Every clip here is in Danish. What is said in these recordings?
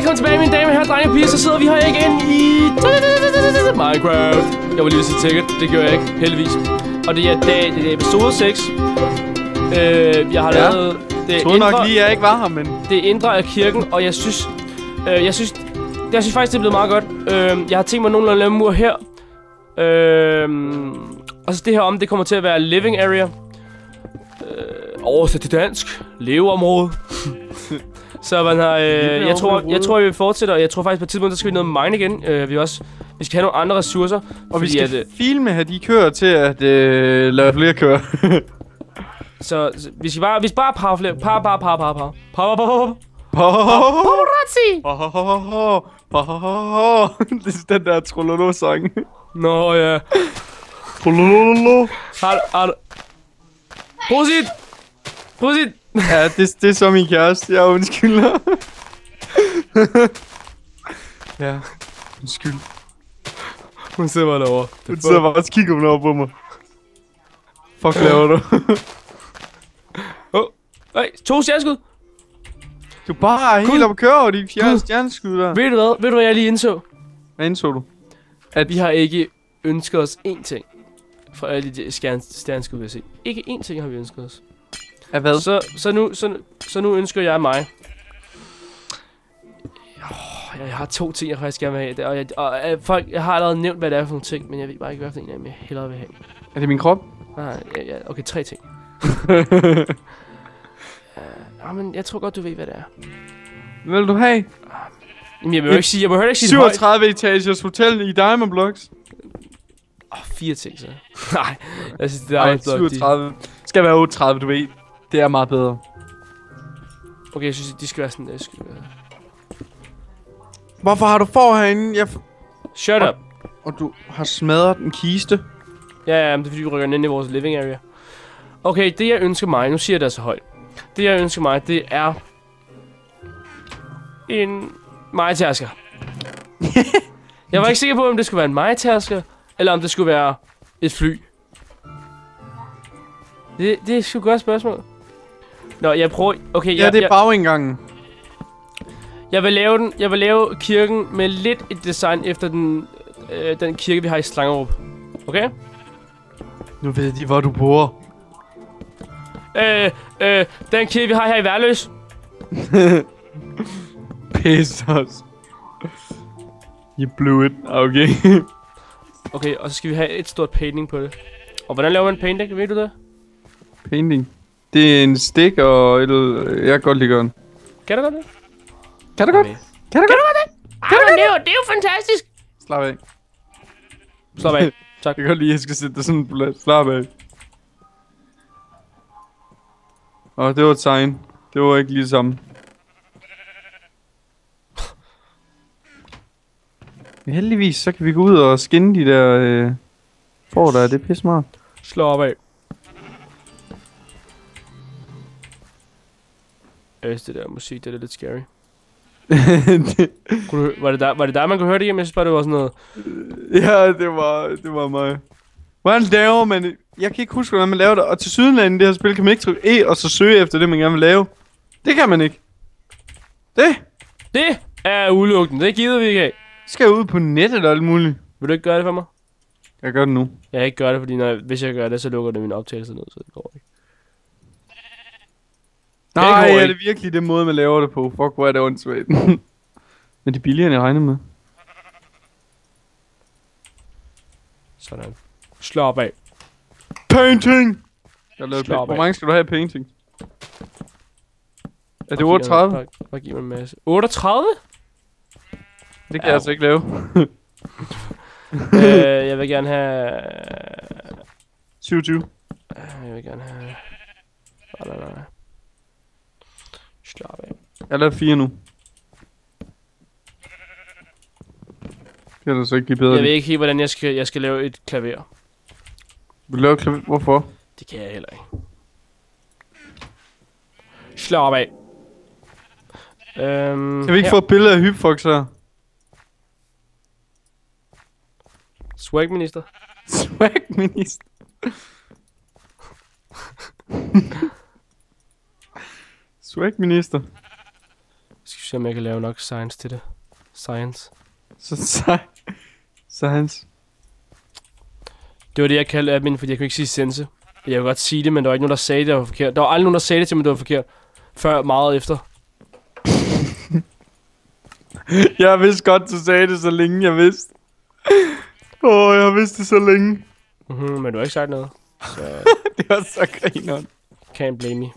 velkommen tilbage, mine damer og herrer, drenge og piger. Så sidder vi her igen i Minecraft. Jeg var lige sige ticket, det gjorde jeg ikke, heldigvis. Og det er episode 6. Jeg har lavet... Jeg troede nok lige, jeg ikke var her, men... Det er indre af kirken, og jeg synes faktisk, det er blevet meget godt. Jeg har tænkt mig nogenlunde at lave en mur her. Og så det her om, det kommer til at være living area. Oversat til dansk. Leveområde. Så man har, jeg tror, vi vil fortsætte, og jeg tror faktisk på et tidspunkt, der skal vi noget mine igen. Vi skal have nogle andre ressourcer. Og vi skal filme, at de kører til at lade flere køre. Så vi skal bare parre flere. Paparazzi. Det er den der Trololo-sang. Nå ja. Trololo. Prosit. Ja, det er så min kæreste. Jeg undskylder. Ja, undskyld. Hun sidder bare derovre. Hun sidder bare og kigger over på mig. Fuck laver du? Hey, 2 stjerneskud. Du bare helt op at køre over de 4 stjerneskud der. Ved du hvad jeg lige indså? Hvad indså du? At vi har ikke ønsket os én ting. For alle de stjerneskud, vil jeg se. Ikke én ting har vi ønsket os. Af hvad? Så nu ønsker jeg mig. Jeg har 2 ting, jeg faktisk gerne vil have. Jeg har allerede nævnt, hvad det er for nogle ting, men jeg ved bare ikke, hvad for en af dem jeg hellere vil have. Er det min krop? Nej, okay, 3 ting. Men jeg tror godt, du ved, hvad det er. Hvad vil du have? Jamen, jeg må ikke sige, jeg må heller ikke sige 37 etagers hotel i Diamond Blocks. 4 ting, så. Nej, jeg synes, det er 37. Skal være 38, du ved. Det er meget bedre. Okay, jeg synes, de skal være sådan der. Hvorfor har du for herinde? Shut up. Og du har smadret en kiste. Ja, men det er fordi, vi rykker ind i vores living area. Okay, det jeg ønsker mig, nu siger jeg det så højt. Det jeg ønsker mig, det er en majtasker. Jeg var ikke sikker på, om det skulle være en majtasker, eller om det skulle være et fly. Det er sgu et godt spørgsmål. Nå, jeg prøver... Okay, ja, det er bagindgangen. Jeg vil lave kirken med lidt et design efter den kirke, vi har i Slangerup. Okay? Nu ved de, hvor du bor. Den kirke, vi har her i Værløs. Pisse os. You blew it. Okay. Okay, og så skal vi have et stort painting på det. Og hvordan laver man painting? Ved du det? Painting? Det er en stik og et... Jeg kan godt lide den. Kan du godt det? Kan du godt? Kan du godt det? Det er jo fantastisk. Slap af. Slap af. Tak. Jeg kan godt lide, at jeg skal sætte dig sådan på plads. Slap af. Det var et tegn. Det var ikke lige det samme. Heldigvis, så kan vi gå ud og skinne de der får der. Det er pisse smart. Slå af. Det der musik, det er lidt scary. Var det der, man kunne høre det igennem? Jeg synes bare, det var sådan noget... Ja, det var mig. Hvordan laver man... Jeg kan ikke huske, hvordan man laver det. Og til sydenlanden i det her spil kan man ikke trykke E og så søge efter det, man gerne vil lave. Det kan man ikke. Det er udelukkende. Det gider vi ikke af. Skal jeg ud på nettet eller alt muligt? Vil du ikke gøre det for mig? Jeg gør det nu. Jeg ikke gør det, fordi hvis jeg gør det, så lukker det min optagelse ned, så det går ikke. Nej, er det virkelig den måde, man laver det på? Fuck, hvor er det åndssvagt. Men det er billigere, end jeg regner med. Sådan. Slap af. Painting! Hvor mange skal du have painting? Er det 38? Bare giv mig en masse. 38? Det kan jeg altså ikke lave. Jeg vil gerne have... 27. Jeg vil gerne have... Nej. Slap af. Jeg laver 4 nu. Det kan da så ikke give bedre. Jeg ved ikke helt, hvordan jeg skal lave et klaver. Vil du lave klaver? Hvorfor? Det kan jeg heller ikke. Slap af. Kan vi ikke få et billede af Hypfox her? Swagminister. Swagminister. Swagminister. Skal vi Se om jeg kan lave nok science til det. Science. Science. Det var det, jeg kaldte admin, fordi jeg kunne ikke sige sense. Jeg kunne godt sige det, men der var ikke nogen, der sagde det, der var forkert. Der var aldrig nogen, der sagde det til mig, det var forkert. Før meget efter. Jeg vidste godt, du sagde det så længe, jeg vidste. Jeg har vidst det så længe. Men du har ikke sagt noget. Så Det var så grineren. can't blame me.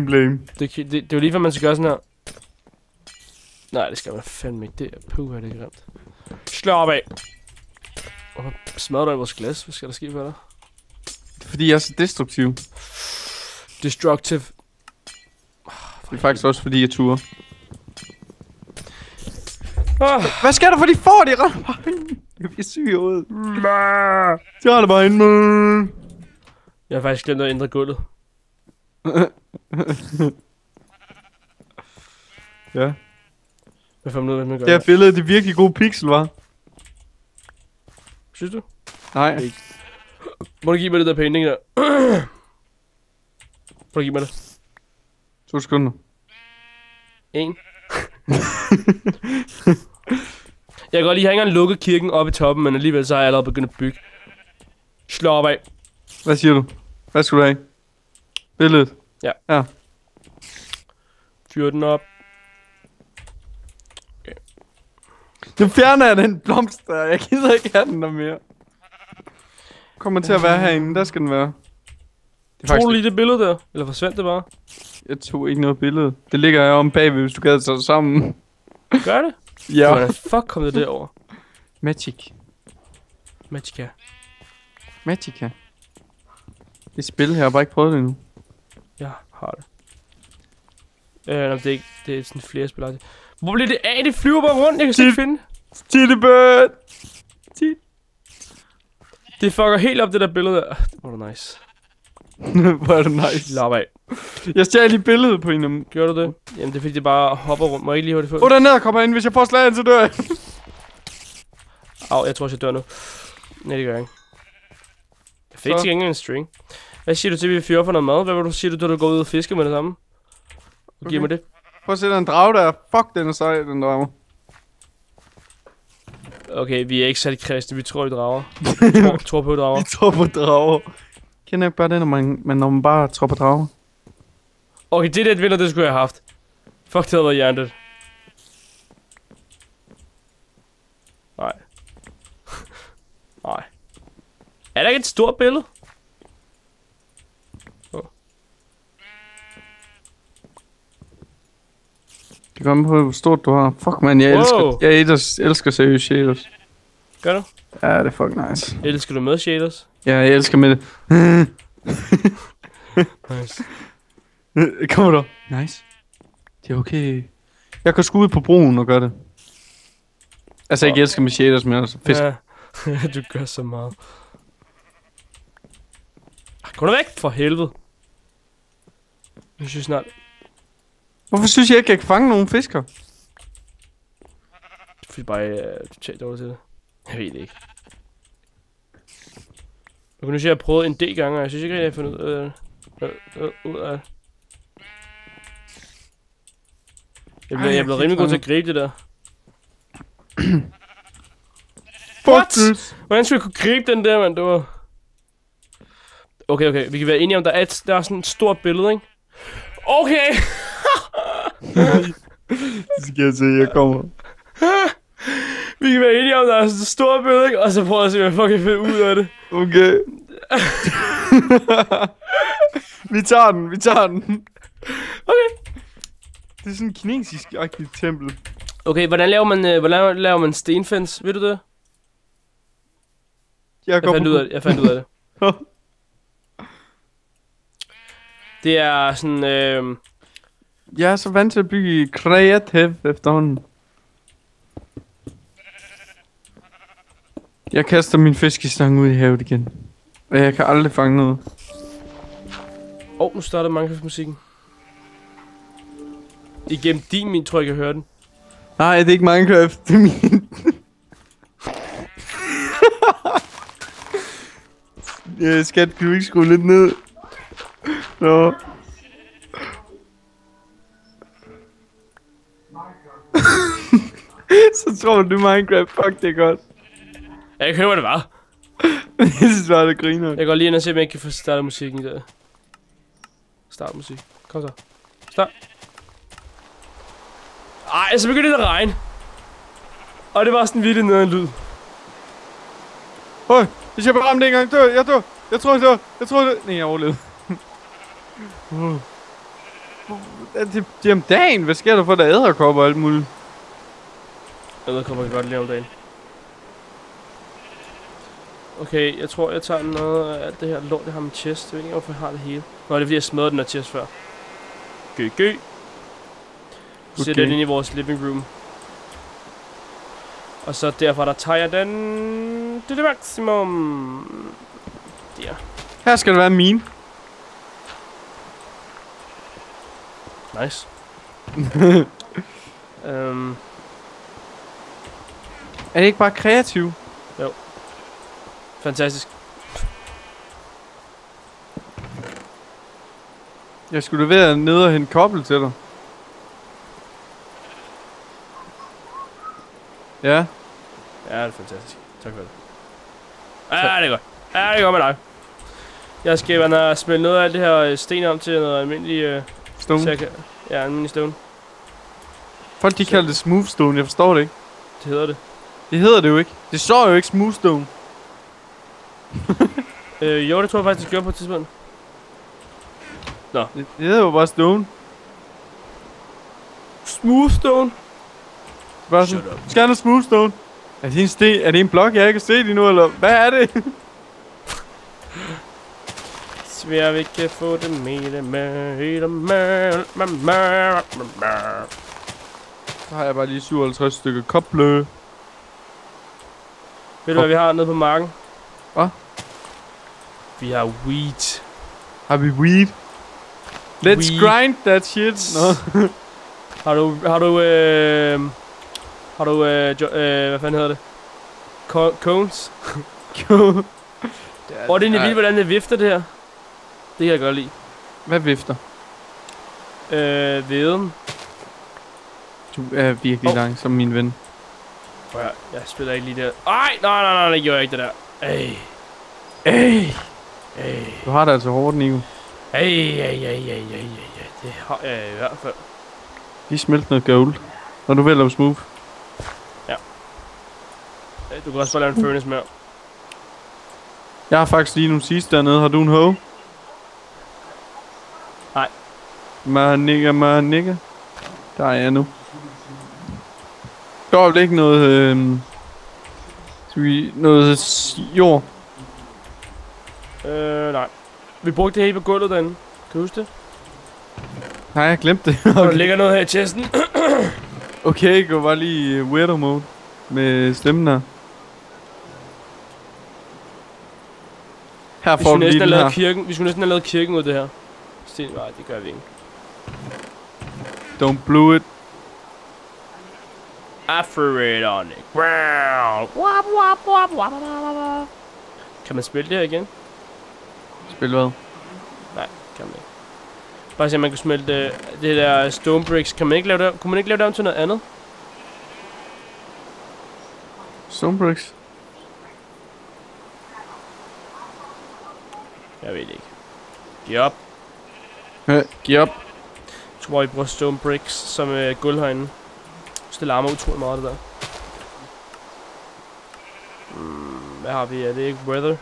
Blame. Det er jo lige før man skal gøre sådan her. Nej, det skal man fandme ikke. Det er puha, det er grimt. Slå op af. Hvorfor smadrer du i vores glas? Hvad skal der ske for dig? Fordi jeg er så destruktiv. Destructive. Det er faktisk også fordi jeg turer. Hvad sker der for de får? De render bare ind. Jeg bliver syg i hovedet. De render bare ind, man. Jeg har faktisk glemt at ændre gulvet. Ja. Hvad får man ud af, hvad man gør? Det her billede, det er virkelig god pixel, var. Synes du? Nej. Ikke. Må du give mig det der painting der? Må du give mig det? 2 sekunder. 1. Jeg kan godt lige have engang lukket kirken op i toppen, men alligevel så har jeg allerede begyndt at bygge. Slå op af. Hvad siger du? Hvad skal du have? Billedet? Ja. Fyr den op. Okay. Nu fjerner jeg den blomst der. Jeg gider ikke have den der mere. Kommer til at være herinde. Der skal den være. Tog du lige det billede der? Eller forsvandt det bare? Jeg tog ikke noget billede. Det ligger jeg om bagved, hvis du gad tage sammen. Gør det? Ja. Hvordan fuck kom det derover? Magic. Magica. Det spil her, jeg har bare ikke prøvet det endnu. Jeg har det. Det er ikke. Det er sådan flere spillere. Hvor bliver det af? Det flyver bare rundt. Jeg kan ikke finde. Tittebird. Det fucker helt op det der billede der. Hvor er det nice. Hvor er det nice. Lap af. Jeg stjal lige billedet på en af dem. Gjorde du det? Jamen det er fordi det bare hopper rundt. Må jeg ikke lige hurtigt få? Den ned kommer ind. Hvis jeg får slagen, så dør jeg. Jeg tror også jeg dør nu. Nej, det gør jeg ikke. Jeg fik til gengæld en string. Hvad siger du til, at vi fyrer for noget mad? Hvad vil du sige, du går ud og fisker med det samme? Okay. Giv mig det. Prøv at se, der er en drage der. Fuck, den er sej, den drage. Okay, vi er ikke særlig kristne. Vi tror i drager. tror på drager. Vi tror på drager. Kender jeg ikke bare det, når man bare tror på drager? Okay, det der vinder, det skulle jeg have haft. Fuck, det havde været hjertet. Nej. Nej. Er der ikke et stort billede? Det kommer på, hvor stort du har. Fuck, man, jeg elsker seriøst shaders. Gør du? Ja, det er fuck nice. Elsker du med shaders? Ja, jeg elsker med det. Nice. Kommer du? Nice. Det er okay. Jeg kan sgu ud på broen og gøre det. Altså, jeg ikke elsker med shaders, men altså fisk. Ja, du gør så meget. Gå nu væk, for helvede. Nu synes jeg snart. Hvorfor synes jeg ikke, jeg kan fange nogen fisker? Fordi bare totalt dårligt til det. Jeg ved det ikke. Okay, nu siger jeg har prøvet en del gange, og jeg synes ikke, at jeg har fundet ud af det. Jeg er blevet rimelig god til at gribe det der. What? Hvordan skulle jeg kunne gribe den der, mand? Det var... Okay. Vi kan være enige om, der er sådan et stort billede, ikke? Okay! Det skal jeg se, jeg kommer. Vi kan være enige om, der er sådan et stort billede, ikke? Og så prøver jeg at se, hvad fuck jeg finder ud af det. Okay. Vi tager den. Okay. Det er sådan en kinesisk-agtigt tempel. Okay, hvordan laver man stenfence? Ved du det? Jeg fandt ud af det. Det er sådan, Jeg er så vant til at bygge kreativ efterhånden. Jeg kaster min fiskestang ud i havet igen. Og jeg kan aldrig fange noget. Nu starter Minecraft-musikken. Igennem min tror jeg kan høre den. Nej, det er ikke Minecraft, det er min. Skat, kan du ikke skrue lidt ned? tror du Minecraft? Fuck, det er godt. Jeg kan høre, hvad det var. Jeg synes bare, det griner. Jeg går lige ind og se, om jeg kan få startet musikken der. Start musik. Kom så. Start. Ej, så begyndte det at regne. Og det var sådan virkelig noget af en lyd. Høj, hvis jeg bare ramte en gang, dør. Jeg dør. Jeg tror, jeg dør. Jeg tror, det. Nej, jeg overlevede. Det er om dagen. Hvad sker der for, der er æderkopper og alt muligt? Æderkopper kan godt leve om dagen. Okay, jeg tror, jeg tager noget af alt det her lort, jeg har med chest. Jeg ved ikke, hvorfor jeg har det hele. Nå, det er fordi, jeg smadrede den her chest før. Gø. Så sætter den ind i vores living room. Og så derfra, der tager jeg den til det maksimum. Der. Her skal der være mine. Nice. Er det ikke bare kreativ? Jo. Fantastisk. Jeg skulle da være nede og hente kobbel til dig. Ja. Ja, det er fantastisk. Tak for det. Ja, det er godt. Ja, det er godt med dig. Jeg skal smelte noget af det her sten om til noget almindelig... Stone. Ja, almindelig stone. Folk de kalder det smooth stone, jeg forstår det ikke. Det hedder det. Det hedder det jo ikke. Det står jo ikke smooth stone. Jo, det tror jeg faktisk, det gjorde på et tidspunkt. Nå. Det hedder jo bare stone. Smooth stone? Bare sådan, skal have smooth stone? Er det en sten? Er det en blok, jeg ikke har set endnu, eller hvad er det? Svær, vi kan få det med. Så har jeg bare lige 57 stykker koble. Ved du, hvad vi har nede på marken? Hvad? Vi har wheat. Har vi weed? Let's Weed. grind that shit. Nå. Har du, hvad fanden hedder det? Cones? Hvor er det egentlig vildt, hvordan det vifter det her? Det kan jeg godt lide. Hvad vifter? Veden. Du er virkelig langsom, min ven. Prøv at, jeg spiller ikke lige der. Ej, nej, det gjorde jeg ikke det der. Ey. Du har det altså hårdt, Nico. Ej. Det har jeg i hvert fald. De smelter noget gold. Når du vælger smooth. Ja. Du kan også bare lave en furnace mere. Jeg har faktisk lige nogle sidste dernede. Har du en hoe? Nej. Man nigga. Der er jeg nu. Der er vel ikke noget... noget jord? Nej. Vi brugte det hele på gulvet derinde. Kan du huske det? Nej, jeg glemte det. Okay. Der ligger noget her i chesten. Okay, gå bare lige i weirdo mode. Med stemmen her. Her får du lige den her. Kirken. Vi skulle næsten have lavet kirken ud af det her. Sten, nej, det gør vi ikke. Don't blow it. I threw it on the ground. Kan man spille det her igen? Spil hvad? Nej, kan man ikke. Bare se, om man kan smelte det der stone bricks. Kan man ikke lave det? Kunne man ikke lave det om til noget andet? Stone bricks? Jeg ved det ikke. Giv op. Giv op. Jeg tror, vi bruger stone bricks som gulv herinde. Så det larmer utroligt meget, det der. Hvad har vi? Er det ikke weather?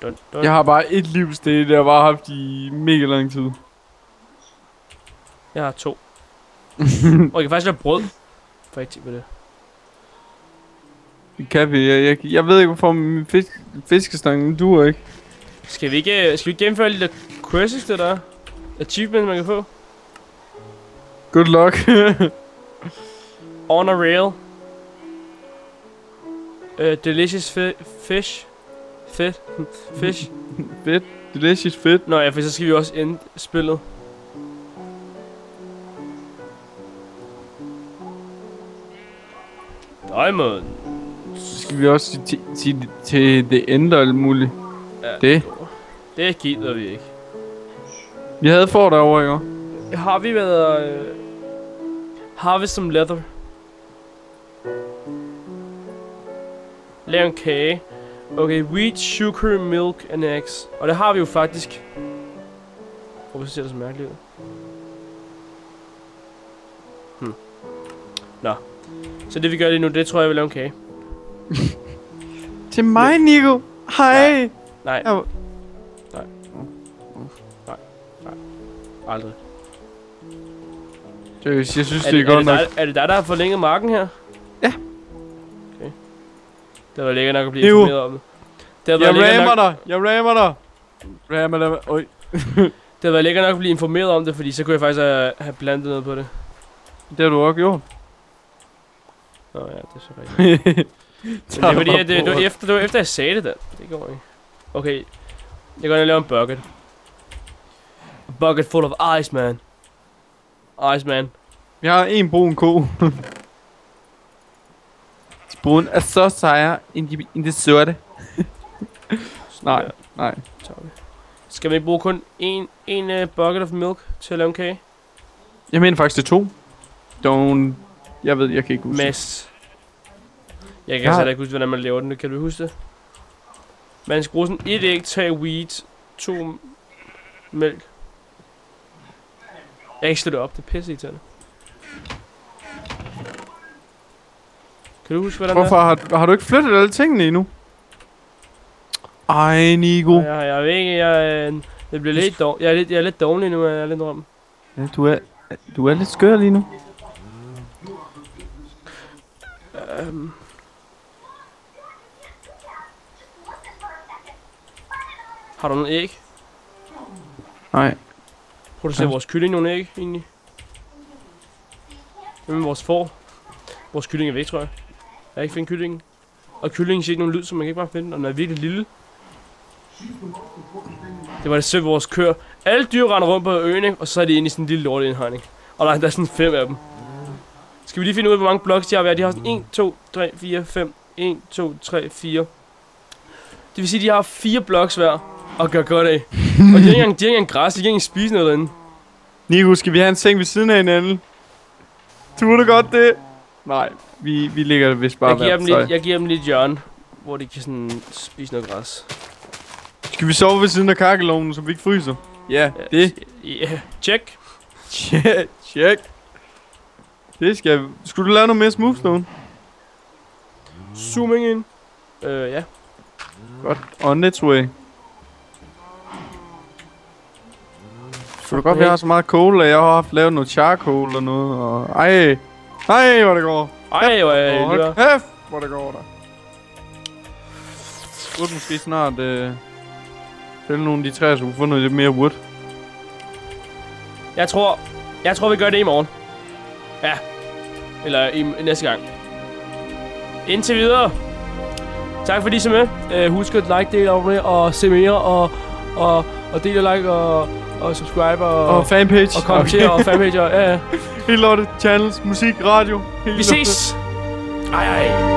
Dun. Jeg har bare et livssted, der jeg bare haft i mega lang tid. Jeg har 2. Og jeg kan faktisk lave brød. For ikke med det. Det kan vi. Jeg ved ikke, hvorfor min fiskestangen duer ikke. Skal vi gennemføre lidt af quests, det der? Achievement, man kan få? Good luck. On a rail. Delicious fish. Fedt. Fish. Fedt. Delicious fedt. Nå ja, for så skal vi også ende spillet. Diamond. Så skal vi også sige til det ender alt muligt. Ja, det. Det gider vi ikke. Vi havde får derovre, ikke? Har vi været... harvest some leather. Lav en kage. Okay, wheat, sugar, milk and eggs. Og det har vi jo faktisk. Hvorfor ser det så mærkeligt ud? Nå. Så det vi gør lige nu, det tror jeg vil lave en kage. Til mig, Nico. Hej. Nej. Ja. Nej. Aldrig. Jeg synes, det er godt nok. Er det dig, der har forlænget marken her? Ja. Okay. Det var lækkert nok at blive informeret om det. Jeg rammer dig. Rammer dig. Oj. Det havde været lækkert nok at blive informeret om det, fordi så kunne jeg faktisk have plantet noget på det. Det har du også gjort. Nå ja, det er så rigtigt. Men det er fordi, at det var efter jeg sagde det der. Det går ikke. Okay. Jeg går ind og lave en bucket. A bucket full of ice, man. Ice, man. Jeg har en brun ko. Brun er så sejere end det sorte. Nej. Skal vi bruge kun en bucket of milk til at lave en kage? Jeg mener faktisk det er 2. Jeg kan ikke huske. Mest. Jeg kan slet ikke huske, hvordan man laver den. Kan du huske det? Man skal bruge sådan 1 æg, 3 wheat, 2 mælk. Jeg kan ikke slå det op, det er pisse irriterende. Kan du huske, hvordan Hvorfor har du ikke flyttet alle tingene endnu? Ej, Nico. Jeg ved ikke, det bliver lidt dårligt. Jeg er lidt dårlig nu, jeg er lidt rum. Ja, du er lidt skør lige nu. Har du nogle æg? Nej. Producerer vores kylling nogle æg, egentlig? Hvad med vores får? Vores kylling er væk, tror jeg. Jeg har ikke fundet kyllingen. Og kyllingen siger ikke nogen lyd, så man kan ikke bare finde den, og den er virkelig lille. Det var det sødt, vores køer. Alle dyr render rundt på øen, ikke? Og så er de inde i sådan en lille lorteindhegning. Og der er sådan 5 af dem. Skal vi lige finde ud af, hvor mange blocks de har været? De har sådan 1, 2, 3, 4, 5. 1, 2, 3, 4. Det vil sige, at de har 4 blocks hver. Og gør godt af. Og de har ikke engang græs, de kan ikke engang spise noget derinde. Nico, skal vi have en seng ved siden af hinanden? Tror du godt det? Nej, vi ligger det vist bare jeg giver dem lidt hjørne, hvor de kan sådan spise noget græs. Skal vi sove ved siden af kakkelovnen, så vi ikke fryser? Ja, det. Ja, check. Check. Det skal vi. Skulle du lave noget mere smoothstone? Zooming in. Ja. Godt. On its way. Skulle du godt være så meget coal, at jeg har haft lavet noget charcoal og noget, og ej, hvor det går. Ej, hvor er det hold kæft, hvor det går der. Burde måske snart fælde nogle af de træer, så vi får noget lidt mere wood. Jeg tror vi gør det i morgen. Ja. Eller i næste gang. Indtil videre. Tak fordi I så med. Husk at like, dele, abonnere og se mere og del og like og subscribe og fanpage og kommentere og fanpage og ja. Helt lortet, channels, musik, radio. Vi ses. Ej.